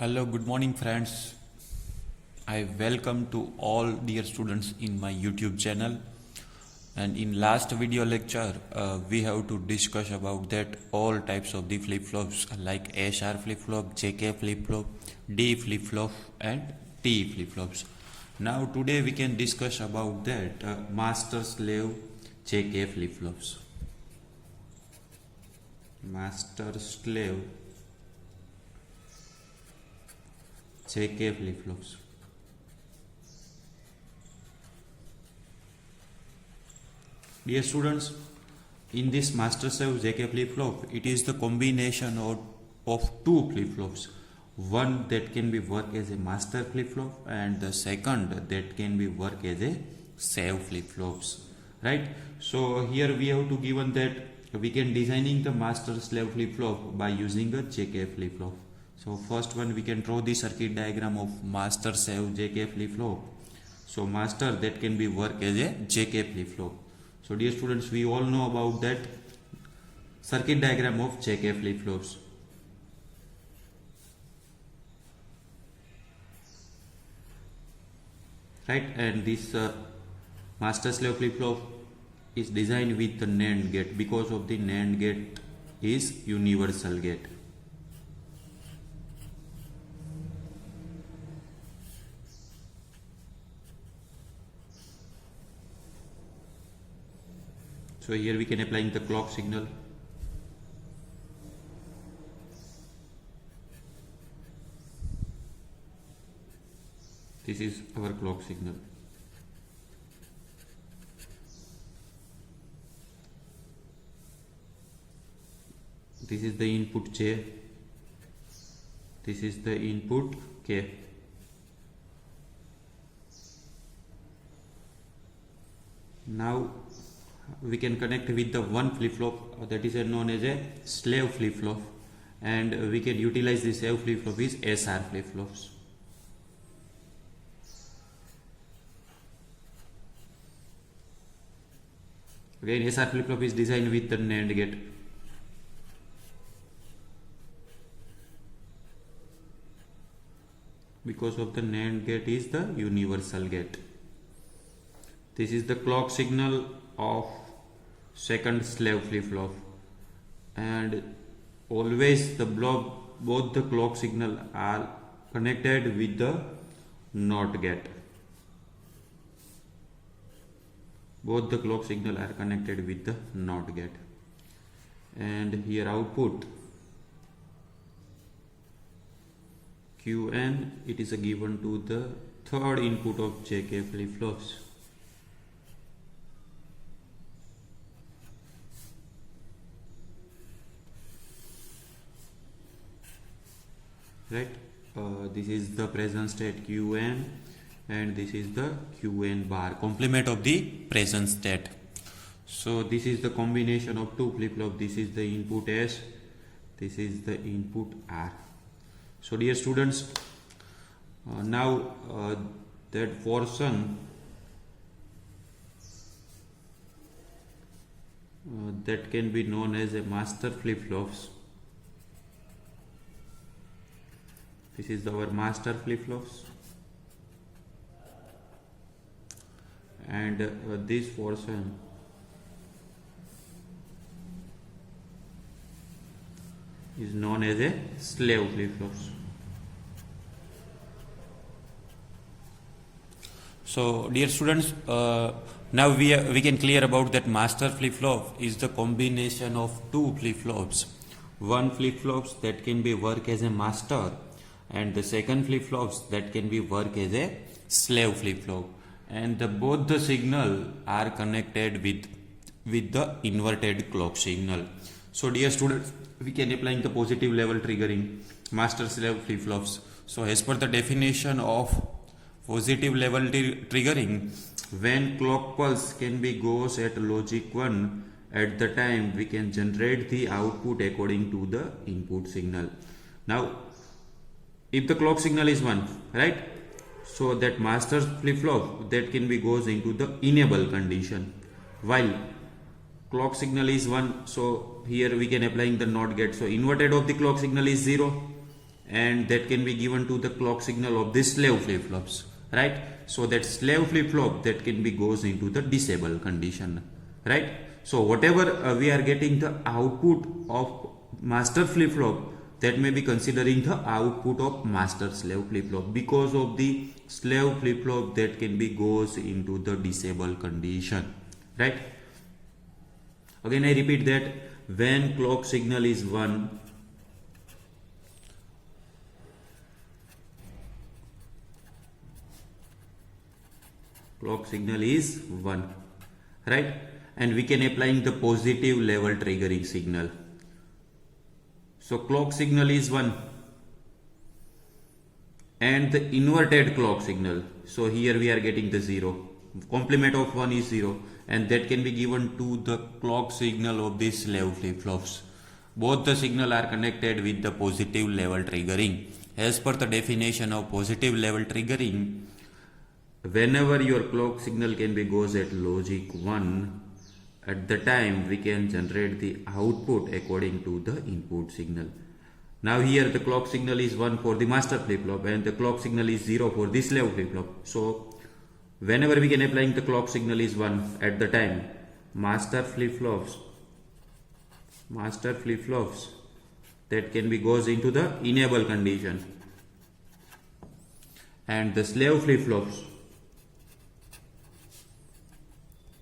Hello, good morning, friends. I welcome to all dear students in my YouTube channel. And in last video lecture, we have to discuss about that all types of the flip-flops like SR flip-flop, JK flip-flop, D flip-flop, and T flip-flops. Now today we can discuss about that master-slave JK flip-flops. Master-slave JK flip-flops. Dear students, in this master slave JK flip-flop, it is the combination of two flip-flops. One that can be work as a master flip-flop and the second that can be work as a slave flip-flops. Right? So here we have to given that we can designing the master slave flip-flop by using a JK flip-flop. So first one we can draw the circuit diagram of master slave JK flip-flop. So master that can be work as a JK flip-flop. So dear students, we all know about that circuit diagram of JK flip-flops. Right, and this master slave flip-flop is designed with the NAND gate because of the NAND gate is universal gate. So here we can apply the clock signal. This is our clock signal. This is the input J. This is the input K. Now we can connect with the one flip-flop that is known as a slave flip-flop, and we can utilize the slave flip-flop is SR flip-flops. Again, SR flip-flop is designed with the NAND gate. Because of the NAND gate is the universal gate. This is the clock signal of second slave flip-flop, and always the both the clock signal are connected with the NOT gate. Both the clock signal are connected with the NOT gate, and here output QN, it is given to the third input of JK flip-flops. Right, this is the present state QN, and this is the QN bar, complement of the present state. So this is the combination of two flip-flop. This is the input S, this is the input R. So dear students, now that portion that can be known as a master flip-flops. This is our master flip-flops, and this portion is known as a slave flip-flops. So dear students, now we can clear about that master flip-flop is the combination of two flip-flops. One flip-flops that can be work as a master, and the second flip-flops that can be work as a slave flip-flop, and both the signal are connected with the inverted clock signal. So dear students, we can apply the positive level triggering master slave flip-flops. So as per the definition of positive level triggering, when clock pulse can be goes at logic 1 at the time we can generate the output according to the input signal. Now if the clock signal is 1, right, so that master flip-flop that can be goes into the enable condition, while clock signal is 1, so here we can applying the NOT gate. So inverted of the clock signal is 0, and that can be given to the clock signal of the slave flip-flops, right? So that slave flip-flop that can be goes into the disable condition, right? So whatever we are getting the output of master flip-flop, that may be considering the output of master slave flip-flop, because of the slave flip-flop that can be goes into the disable condition, right? Again I repeat that when clock signal is 1, clock signal is 1, right? And we can applying the positive level triggering signal. So clock signal is 1 and the inverted clock signal, so here we are getting the 0, complement of 1 is 0, and that can be given to the clock signal of the slave flip-flops. Both the signal are connected with the positive level triggering. As per the definition of positive level triggering, whenever your clock signal can be goes at logic 1, at the time we can generate the output according to the input signal. Now here the clock signal is 1 for the master flip-flop and the clock signal is 0 for the slave flip-flop. So whenever we can applying the clock signal is 1, at the time master flip-flops that can be goes into the enable condition, and the slave flip-flops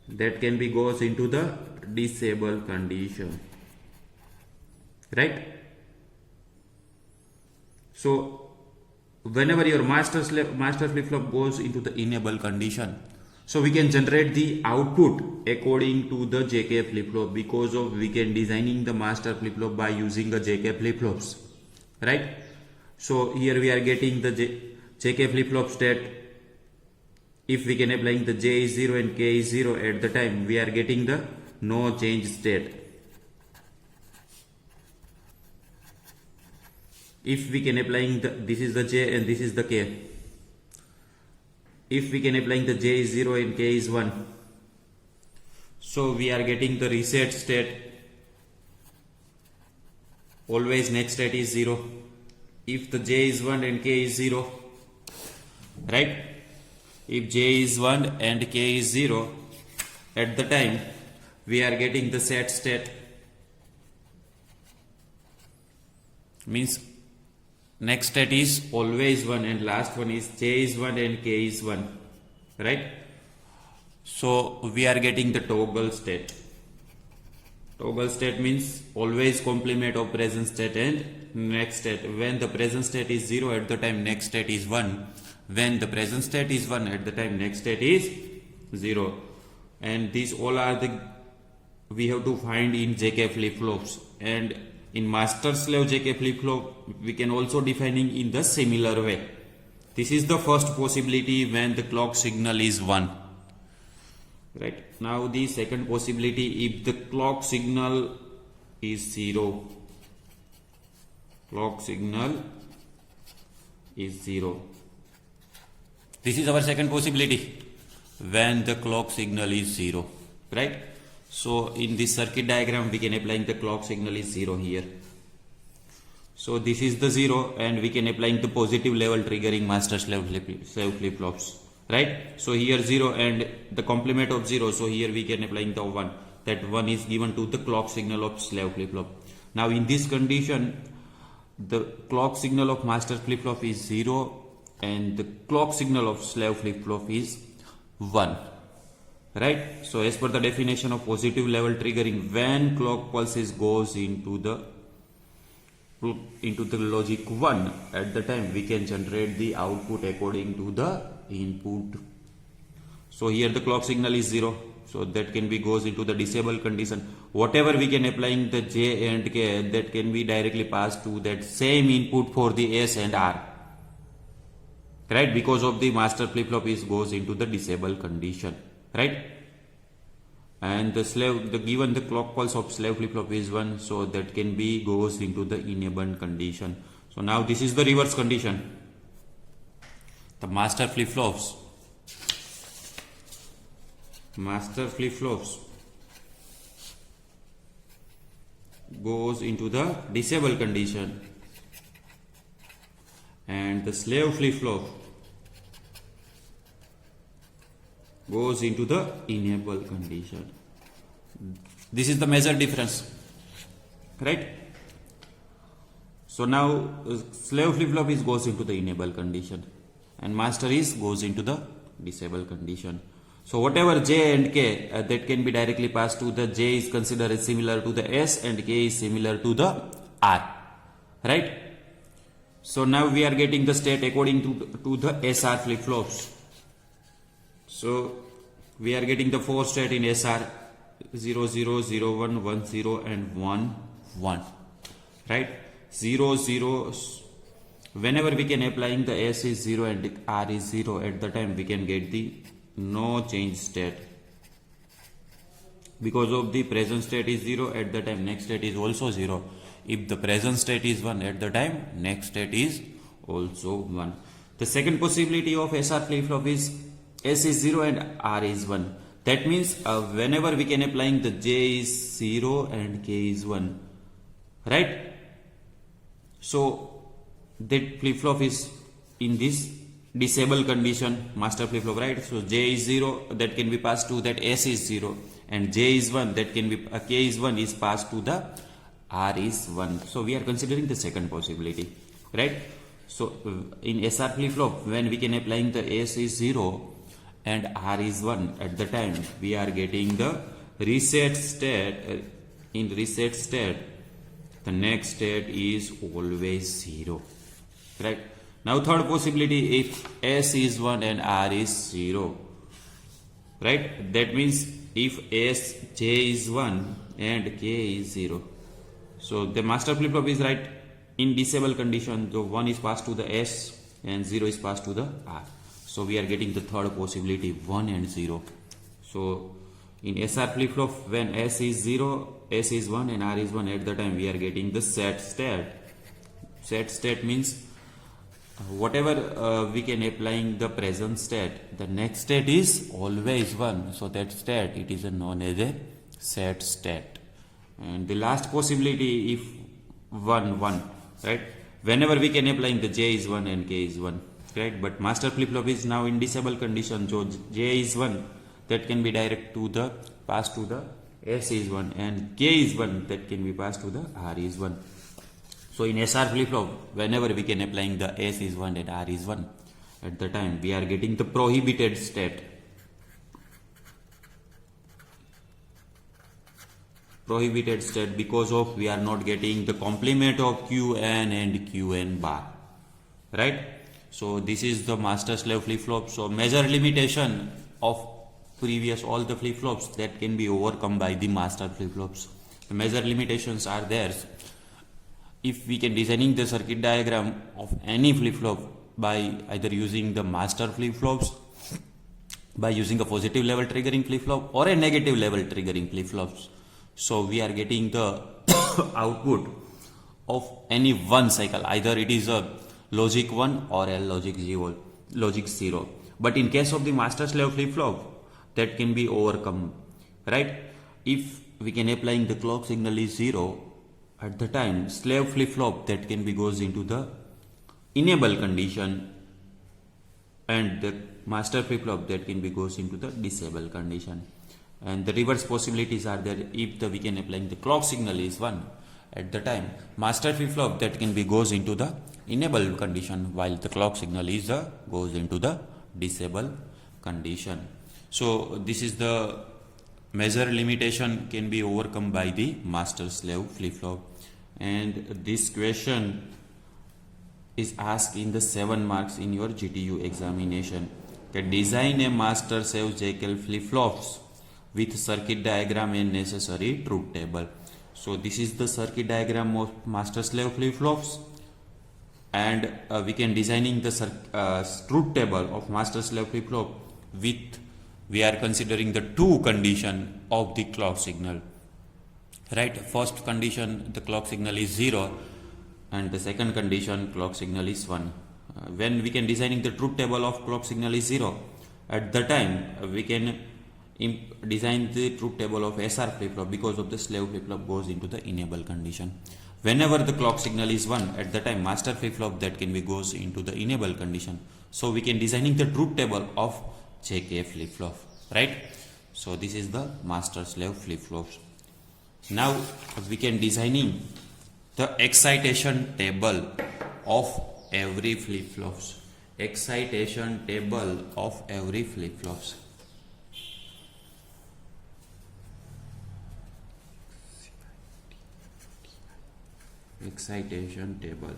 that can be goes into the disable condition, right? So whenever your master flip-flop goes into the enable condition, so we can generate the output according to the JK flip-flop, because of we can designing the master flip-flop by using the JK flip-flops, right? So here we are getting the JK flip-flop state. If we can applying the J is 0 and K is 0, at the time we are getting the no change state. If we can applying the, this is the J and this is the K. If we can applying the J is 0 and K is 1, so we are getting the reset state. Always next state is 0. If the J is 1 and K is 0, right? If J is 1 and K is 0, at the time we are getting the set state, means next state is always 1 and last one is J is 1 and K is 1, right? So we are getting the toggle state. Toggle state means always complement of present state and next state. When the present state is 0, at the time next state is 1. When the present state is 1, at the time next state is 0. And these all are the we have to find in JK flip-flops, and in master slave JK flip-flop we can also defining in the similar way. This is the first possibility when the clock signal is 1, right? Now the second possibility, if the clock signal is 0, clock signal is 0. This is our second possibility, when the clock signal is 0, right? So in this circuit diagram we can applying the clock signal is 0 here. So this is the 0 and we can applying the positive level triggering master slave flip-flops, right? So here 0 and the complement of 0, so here we can applying the 1. That 1 is given to the clock signal of slave flip-flop. Now in this condition, the clock signal of master flip-flop is 0 and the clock signal of slave flip-flop is 1, right? So as per the definition of positive level triggering, when clock pulses goes into the logic 1, at the time we can generate the output according to the input. So here the clock signal is 0, so that can be goes into the disable condition. Whatever we can applying the J and K, that can be directly passed to that same input for the S and R, right? Because of the master flip-flop is goes into the disable condition, right? And the given the clock pulse of slave flip-flop is 1, so that can be goes into the enabled condition. So now this is the reverse condition. The master flip-flops goes into the disable condition, the slave flip-flop goes into the enable condition. This is the major difference, right? So now slave flip-flop is goes into the enable condition and master is goes into the disable condition. So whatever J and K that can be directly passed to the J is considered as similar to the S and K is similar to the R, right? So now we are getting the state according to the SR flip-flops. So we are getting the 4 state in SR 0 0 0 1 1 0 and 1 1, right? 0 0, whenever we can applying the S is 0 and R is 0, at the time we can get the no change state. Because of the present state is 0, at the time next state is also 0. If the present state is 1, at the time next state is also 1. The second possibility of SR flip-flop is S is 0 and R is 1. That means whenever we can applying the J is 0 and K is 1, right? So that flip-flop is in this disable condition, master flip-flop, right? So J is 0, that can be passed to that S is 0, and J is 1, that can be K is 1 is passed to the R is 1. So we are considering the second possibility, right? So in SR flip-flop, when we can applying the S is 0 and R is 1, at the time we are getting the reset state. In reset state, the next state is always 0, right? Now third possibility, if S is 1 and R is 0, right? That means if S, J is 1 and K is 0, so the master flip-flop is right in disable condition. So 1 is passed to the S and 0 is passed to the R. So we are getting the third possibility, 1 and 0. So in SR flip-flop, when S is 0, S is 1 and R is 1, at the time we are getting the set state. Set state means whatever we can applying the present state, the next state is always 1. So that state, it is known as a set state. And the last possibility, if 1 1, right? Whenever we can applying the J is 1 and K is 1, right? But master flip-flop is now in disable condition. So J is 1, that can be direct to the passed to the S is 1, and K is 1, that can be passed to the R is 1. So in SR flip-flop, whenever we can applying the S is 1 and R is 1, at the time we are getting the prohibited state. Prohibited state because of we are not getting the complement of Qn and Qn bar, right? So this is the master slave flip-flop. So major limitation of previous all the flip-flops that can be overcome by the master flip-flops. The major limitations are there. If we can designing the circuit diagram of any flip-flop by either using the master flip-flops, by using a positive level triggering flip-flop or a negative level triggering flip-flops, so we are getting the output of any one cycle, either it is a logic 1 or a logic 0. But in case of the master slave flip-flop, that can be overcome, right? If we can applying the clock signal is 0, at the time slave flip-flop that can be goes into the enable condition, and the master flip-flop that can be goes into the disable condition. And the reverse possibilities are there. If the we can applying the clock signal is 1, at the time master flip-flop that can be goes into the enable condition, while the clock signal is goes into the disable condition. So this is the major limitation can be overcome by the master slave flip-flop. And this question is asked in the 7 marks in your GTU examination. That design a master slave JKL flip-flops with circuit diagram and necessary truth table. So this is the circuit diagram of master slave flip-flops, and we can designing the truth table of master slave flip-flop with we are considering the two condition of the clock signal, right? First condition, the clock signal is 0, and the second condition, clock signal is 1. When we can designing the truth table of clock signal is 0, at the time we can design the truth table of SR flip-flop because of the slave flip-flop goes into the enable condition. Whenever the clock signal is 1, at the time master flip-flop that can be goes into the enable condition. So we can designing the truth table of JK flip-flop, right? So this is the master slave flip-flops. Now we can designing the excitation table of every flip-flops. Excitation table of every flip-flops. Excitation table.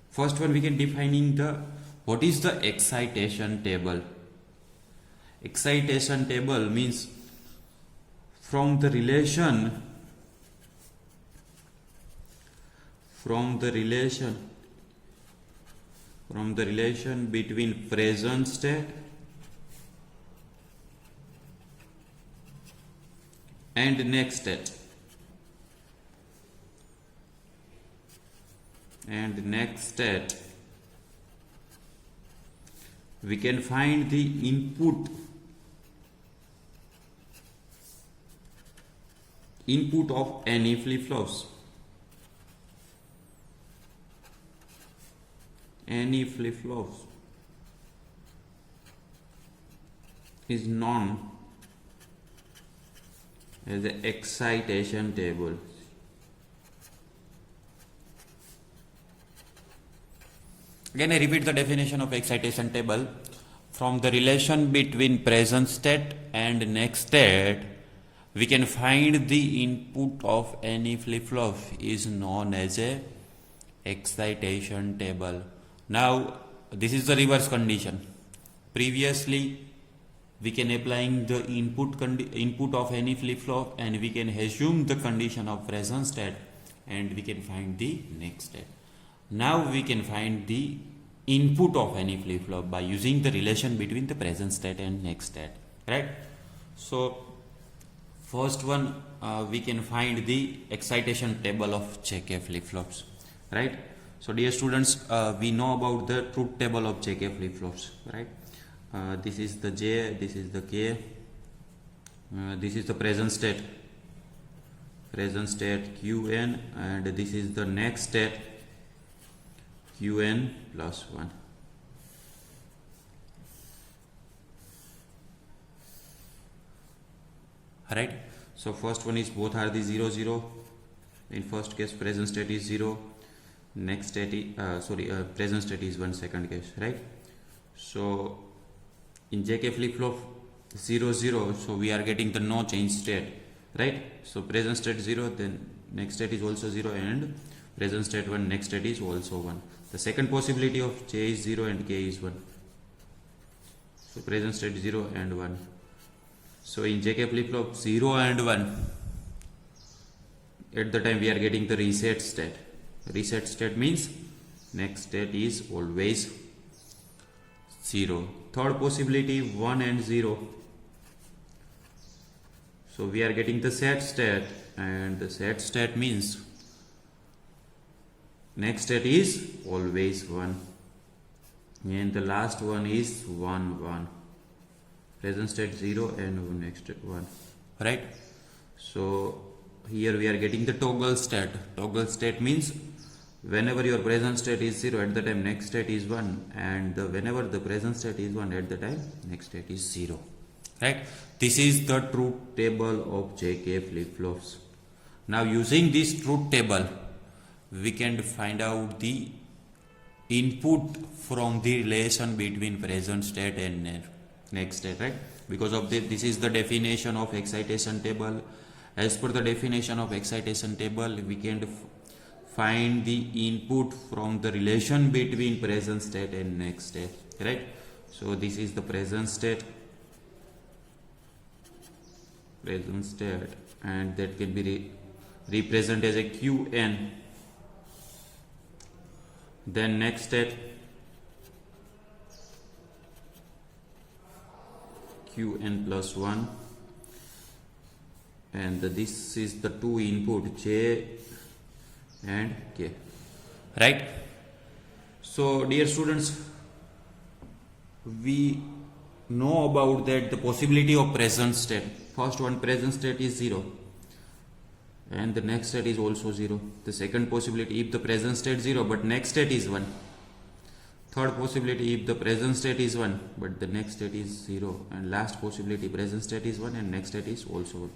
First one we can defining the what is the excitation table. Excitation table means from the relation between present state and next state. We can find the input of any flip-flops. Any flip-flops is known as the excitation table. Again, I repeat the definition of excitation table. From the relation between present state and next state, we can find the input of any flip-flop is known as a excitation table. Now, this is the reverse condition. Previously, we can applying the input of any flip-flop and we can assume the condition of present state and we can find the next state. Now we can find the input of any flip-flop by using the relation between the present state and next state, right? So first one we can find the excitation table of JK flip-flops, right? So dear students, we know about the truth table of JK flip-flops, right? This is the J, this is the K, this is the present state Qn, and this is the next state Qn plus 1. Alright, so first one is both are the 0 0. In first case present state is 0, next state is, present state is 1 second case, right? So in JK flip-flop 0 0, so we are getting the no change state, right? So present state 0, then next state is also 0, and present state 1, next state is also 1. The second possibility of J is 0 and K is 1. So present state 0 and 1. So in JK flip-flop 0 and 1, at the time we are getting the reset state. Reset state means next state is always 0. Third possibility 1 and 0. So we are getting the set state, and the set state means next state is always 1, and the last one is 1 1. Present state 0 and next state 1, right? So here we are getting the toggle state. Toggle state means whenever your present state is 0, at the time next state is 1, and whenever the present state is 1, at the time next state is 0, right? This is the truth table of JK flip-flops. Now using this truth table, we can find out the input from the relation between present state and next state, right? Because of this is the definition of excitation table. As per the definition of excitation table, we can find the input from the relation between present state and next state, right? So this is the present state, and that can be represented as a Qn. Then next state Qn plus 1, and this is the two input J and K, right? So dear students, we know about that the possibility of present state. First one, present state is 0 and the next state is also 0. The second possibility, if the present state 0 but next state is 1. Third possibility, if the present state is 1 but the next state is 0. And last possibility, present state is 1 and next state is also 1.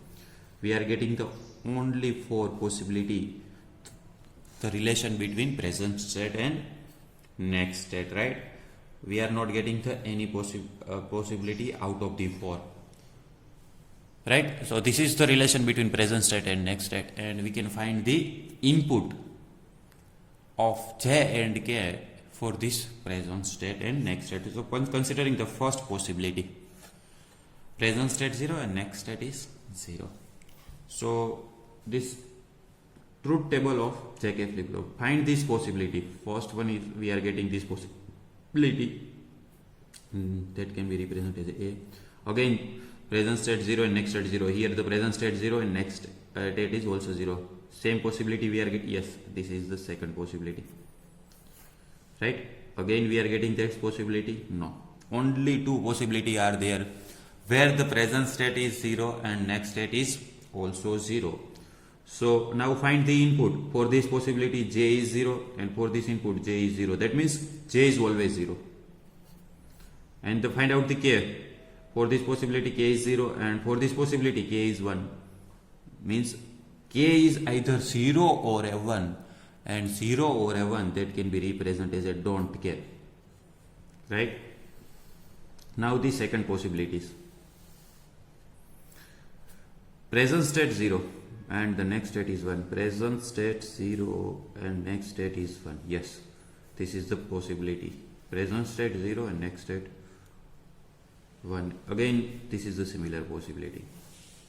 We are getting the only 4 possibility, the relation between present state and next state, right? We are not getting the any possibility out of the 4, right? So this is the relation between present state and next state, and we can find the input of J and K for this present state and next state. So considering the first possibility, present state 0 and next state is 0. So this truth table of JK flip-flop, find this possibility. First one is we are getting this possibility that can be represented as A. Again, present state 0 and next state 0. Here the present state 0 and next state is also 0. Same possibility we are getting. Yes, this is the second possibility, right? Again we are getting this possibility. No, only 2 possibility are there where the present state is 0 and next state is also 0. So now find the input. For this possibility J is 0 and for this input J is 0. That means J is always 0. And to find out the K. For this possibility K is 0 and for this possibility K is 1. Means K is either 0 or a 1, and 0 or a 1 that can be represented as a don't care, right? Now the second possibilities. Present state 0 and the next state is 1. Present state 0 and next state is 1. Yes, this is the possibility. Present state 0 and next state 1. Again, this is the similar possibility.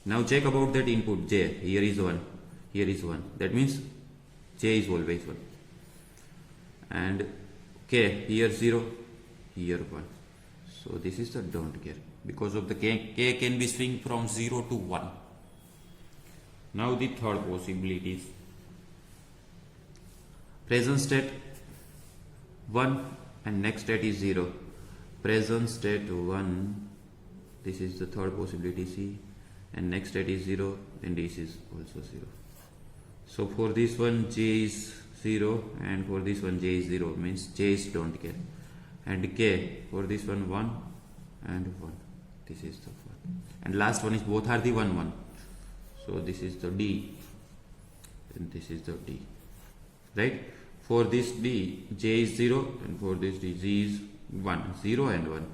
Now check about that input J. Here is 1. Here is 1. That means J is always 1. And K, here 0, here 1. So this is the don't care. Because of the K can be swing from 0 to 1. Now the third possibility is present state 1 and next state is 0. Present state 1, this is the third possibility C, and next state is 0 and this is also 0. So for this one J is 0 and for this one J is 0, means J is don't care. And K, for this one 1 and 1. This is the one. And last one is both are the 1 1. So this is the D and this is the D, right? For this D, J is 0 and for this D, G is 1, 0 and 1.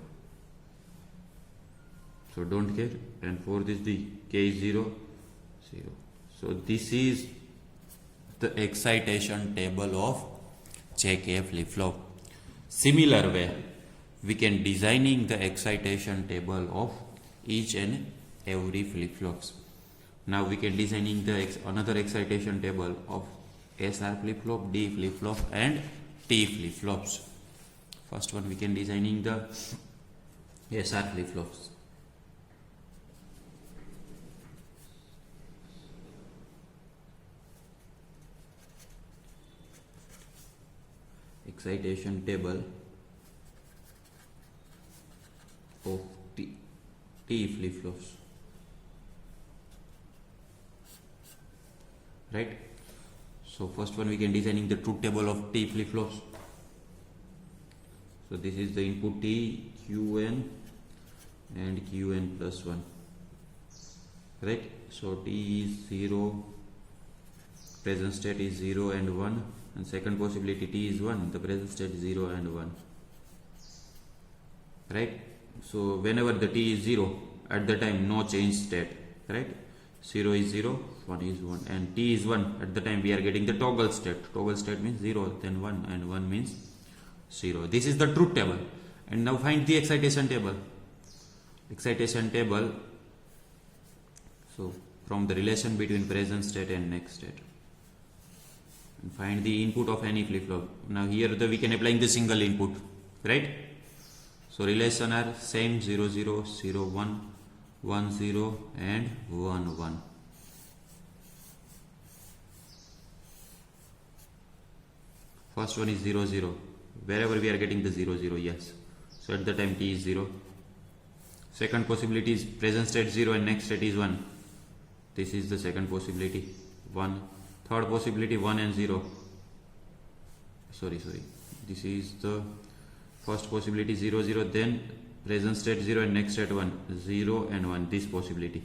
So don't care. And for this D, K is 0, 0. So this is the excitation table of JK flip-flop. Similar way, we can designing the excitation table of each and every flip-flops. Now we can designing the another excitation table of SR flip-flop, D flip-flop and T flip-flops. First one we can designing the SR flip-flops. Excitation table of T flip-flops, right? So first one we can designing the truth table of T flip-flops. So this is the input T, Qn and Qn plus 1, right? So T is 0, present state is 0 and 1, and second possibility T is 1, the present state is 0 and 1, right? So whenever the T is 0, at the time no change state, right? 0 is 0, 1 is 1, and T is 1, at the time we are getting the toggle state. Toggle state means 0, then 1, and 1 means 0. This is the truth table. And now find the excitation table. Excitation table, so from the relation between present state and next state. And find the input of any flip-flop. Now here we can applying the single input, right? So relation are same 0 0, 0 1, 1 0 and 1 1. First one is 0 0. Wherever we are getting the 0 0, yes. So at the time t is 0. Second possibility is present state 0 and next state is 1. This is the second possibility, 1. Third possibility, 1 and 0. Sorry. This is the first possibility, 0, 0, then present state 0 and next state 1, 0 and 1, this possibility.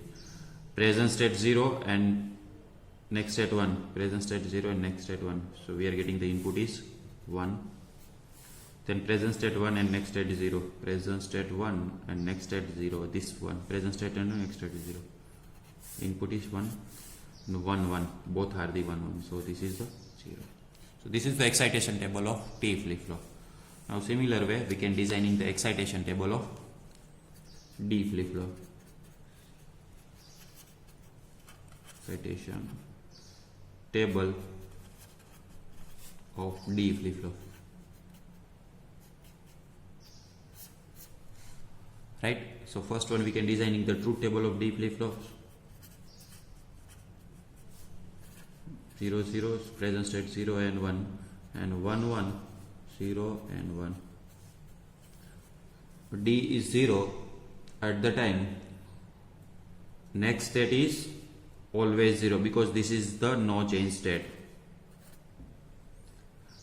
Present state 0 and next state 1, present state 0 and next state 1. So we are getting the input is 1. Then present state 1 and next state 0, present state 1 and next state 0, this one, present state and next state 0. Input is 1, 1, 1, both are the 1, 1. So this is the 0. So this is the excitation table of T flip-flop. Now similar way we can designing the excitation table of D flip-flop. Excitation table of D flip-flop. Right? So first one we can designing the truth table of D flip-flops. 0, 0, present state 0 and 1, and 1, 1, 0 and 1. D is 0 at the time next state is always 0 because this is the no change state,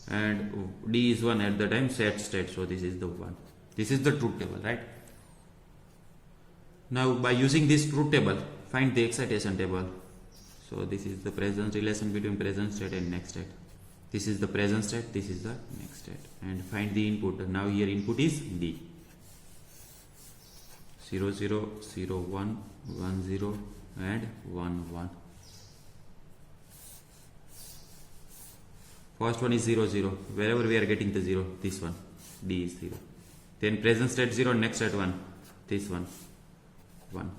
and D is 1 at the time set state, so this is the 1. This is the truth table, right? Now by using this truth table, find the excitation table. So this is the present relation between present state and next state. This is the present state, this is the next state, and find the input. Now here input is D. 0, 0, 0, 1, 1, 0 and 1, 1. First one is 0, 0. Wherever we are getting the 0, this one, D is 0. Then present state 0, next state 1, this one, 1.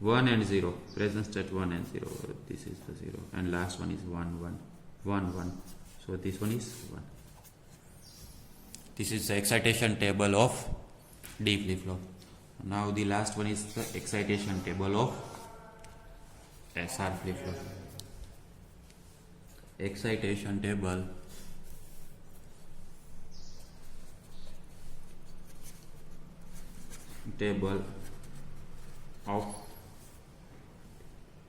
1 and 0, present state 1 and 0, this is the 0, and last one is 1, 1, 1, 1. So this one is 1. This is the excitation table of D flip-flop. Now the last one is the excitation table of SR flip-flop. Excitation table of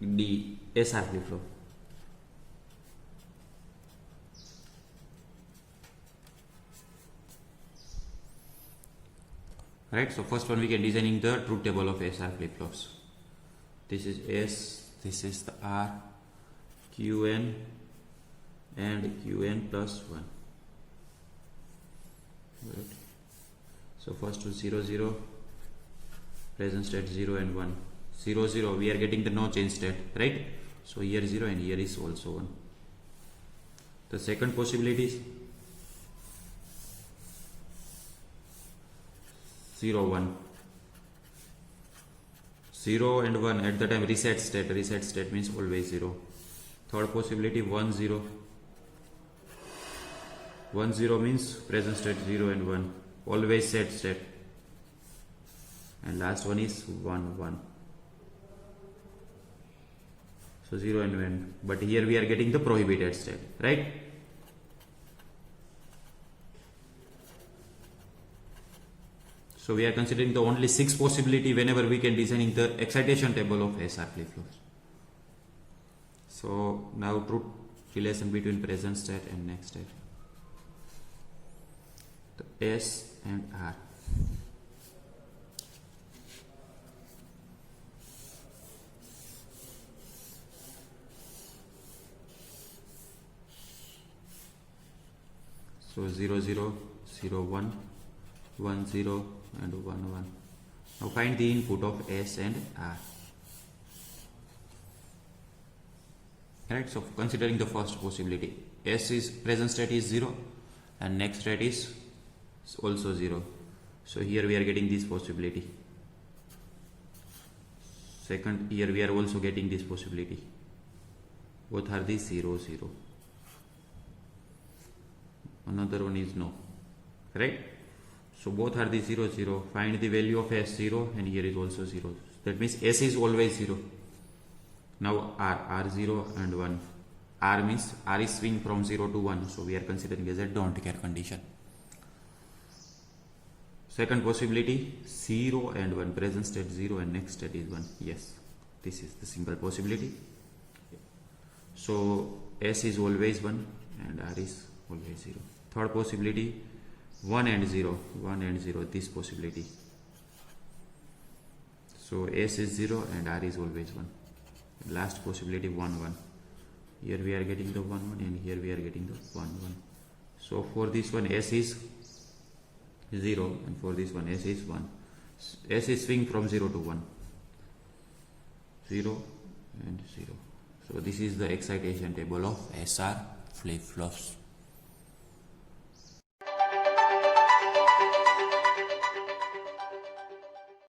D SR flip-flop. Right, so first one we can designing the truth table of SR flip-flops. This is S, this is the R, Qn and Qn plus 1. Right. So first to 0, 0, present state 0 and 1. 0, 0, we are getting the no change state, right? So here 0 and here is also 1. The second possibility is 0, 1. 0 and 1 at the time reset state means always 0. Third possibility 1, 0. 1, 0 means present state 0 and 1, always set state. And last one is 1, 1. So 0 and 1, but here we are getting the prohibited state, right? So we are considering the only 6 possibility whenever we can designing the excitation table of SR flip-flops. So now truth relation between present state and next state. The S and R. So 0, 0, 0, 1, 1, 0 and 1, 1. Now find the input of S and R. Right, so considering the first possibility, S is present state is 0 and next state is also 0. So here we are getting this possibility. Second, here we are also getting this possibility. Both are the 0, 0. Another one is no, right? So both are the 0, 0. Find the value of S 0 and here is also 0. That means S is always 0. Now R 0 and 1. R means R is swing from 0 to 1. So we are considering as a don't care condition. Second possibility, 0 and 1, present state 0 and next state is 1. Yes, this is the single possibility. So S is always 1 and R is always 0. Third possibility, 1 and 0, 1 and 0, this possibility. So S is 0 and R is always 1. Last possibility, 1 1. Here we are getting the 1 1 and here we are getting the 1 1. So for this one S is 0 and for this one S is 1. S is swing from 0 to 1. 0 and 0. So this is the excitation table of SR flip-flops.